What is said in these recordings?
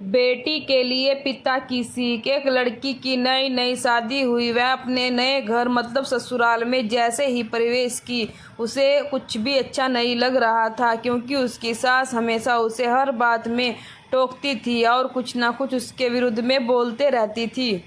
बेटी के लिए पिता की सीख। एक लड़की की नई नई शादी हुई। वह अपने नए घर मतलब ससुराल में जैसे ही प्रवेश की उसे कुछ भी अच्छा नहीं लग रहा था, क्योंकि उसकी सास हमेशा उसे हर बात में टोकती थी और कुछ ना कुछ उसके विरुद्ध में बोलते रहती थी।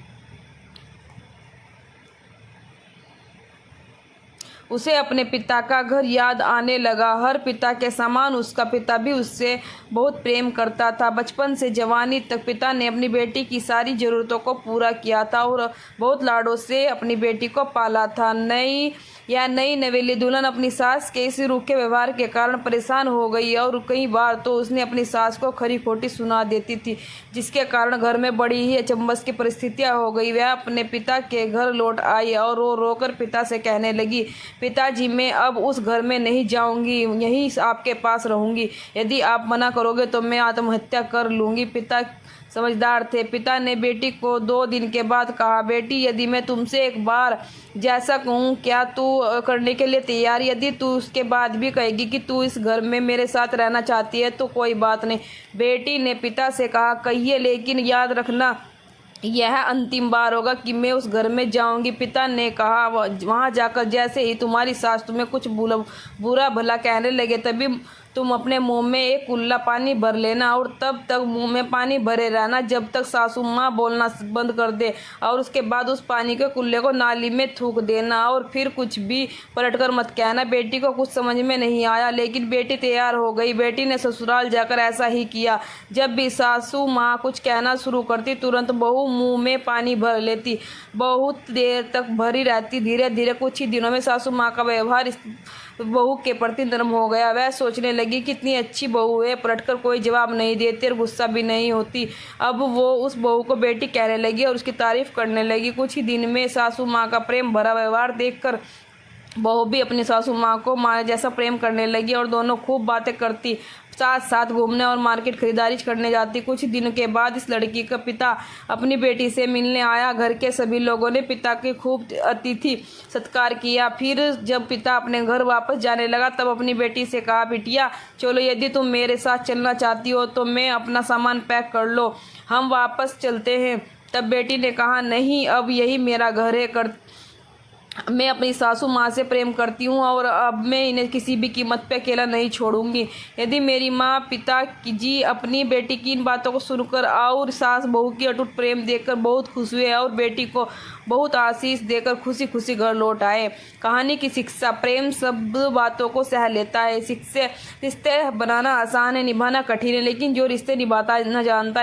उसे अपने पिता का घर याद आने लगा। हर पिता के समान उसका पिता भी उससे बहुत प्रेम करता था। बचपन से जवानी तक पिता ने अपनी बेटी की सारी ज़रूरतों को पूरा किया था और बहुत लाडों से अपनी बेटी को पाला था। नई नवेली दुल्हन अपनी सास के इस रूखे व्यवहार के कारण परेशान हो गई और कई बार तो उसने अपनी सास को खरी खोटी सुना देती थी, जिसके कारण घर में बड़ी ही अचंभस की परिस्थितियां हो गई। वह अपने पिता के घर लौट आई और रो रोकर पिता से कहने लगी, पिताजी, मैं अब उस घर में नहीं जाऊंगी, यहीं आपके पास रहूंगी। यदि आप मना करोगे तो मैं आत्महत्या कर लूंगी। पिता समझदार थे। पिता ने बेटी को 2 दिन के बाद कहा, बेटी, यदि मैं तुमसे एक बार जैसा कहूँ क्या तू करने के लिए तैयार? यदि तू उसके बाद भी कहेगी कि तू इस घर में मेरे साथ रहना चाहती है तो कोई बात नहीं। बेटी ने पिता से कहा, कहिए, लेकिन याद रखना यह अंतिम बार होगा कि मैं उस घर में जाऊंगी। पिता ने कहा, वहां जाकर जैसे ही तुम्हारी सास तुम्हें कुछ बुरा भला कहने लगे तभी तुम अपने मुंह में एक कुल्ला पानी भर लेना और तब तक मुंह में पानी भरे रहना जब तक सासू माँ बोलना बंद कर दे, और उसके बाद उस पानी के कुल्ले को नाली में थूक देना और फिर कुछ भी पलटकर मत कहना। बेटी को कुछ समझ में नहीं आया, लेकिन बेटी तैयार हो गई। बेटी ने ससुराल जाकर ऐसा ही किया। जब भी सासू माँ कुछ कहना शुरू करती तुरंत बहू मुंह में पानी भर लेती। बहुत देर तक भरी रहती। धीरे धीरे कुछ ही दिनों में सासू माँ का व्यवहार बहू के प्रति नरम हो गया। वह सोचने लगी, कितनी अच्छी बहू है, पलटकर कोई जवाब नहीं देती और गुस्सा भी नहीं होती। अब वो उस बहू को बेटी कहने लगी और उसकी तारीफ करने लगी। कुछ ही दिन में सासू माँ का प्रेम भरा व्यवहार देखकर बहू भी अपनी सासू माँ को माँ जैसा प्रेम करने लगी और दोनों खूब बातें करती, साथ साथ घूमने और मार्केट खरीदारी करने जाती। कुछ दिनों के बाद इस लड़की का पिता अपनी बेटी से मिलने आया। घर के सभी लोगों ने पिता की खूब अतिथि सत्कार किया। फिर जब पिता अपने घर वापस जाने लगा तब अपनी बेटी से कहा, बिटिया, चलो, यदि तुम मेरे साथ चलना चाहती हो तो मैं अपना सामान पैक कर लो, हम वापस चलते हैं। तब बेटी ने कहा, नहीं, अब यही मेरा घर है। मैं अपनी सासू माँ से प्रेम करती हूँ और अब मैं इन्हें किसी भी कीमत पे अकेला नहीं छोड़ूंगी। यदि मेरी माँ पिता जी अपनी बेटी की इन बातों को सुनकर और सास बहू की अटूट प्रेम देखकर बहुत खुश हुए और बेटी को बहुत आशीष देकर खुशी खुशी घर लौट आए। कहानी की शिक्षा, प्रेम सब बातों को सह लेता है। रिश्ते बनाना आसान है, निभाना कठिन है, लेकिन जो रिश्ते निभाता न जानता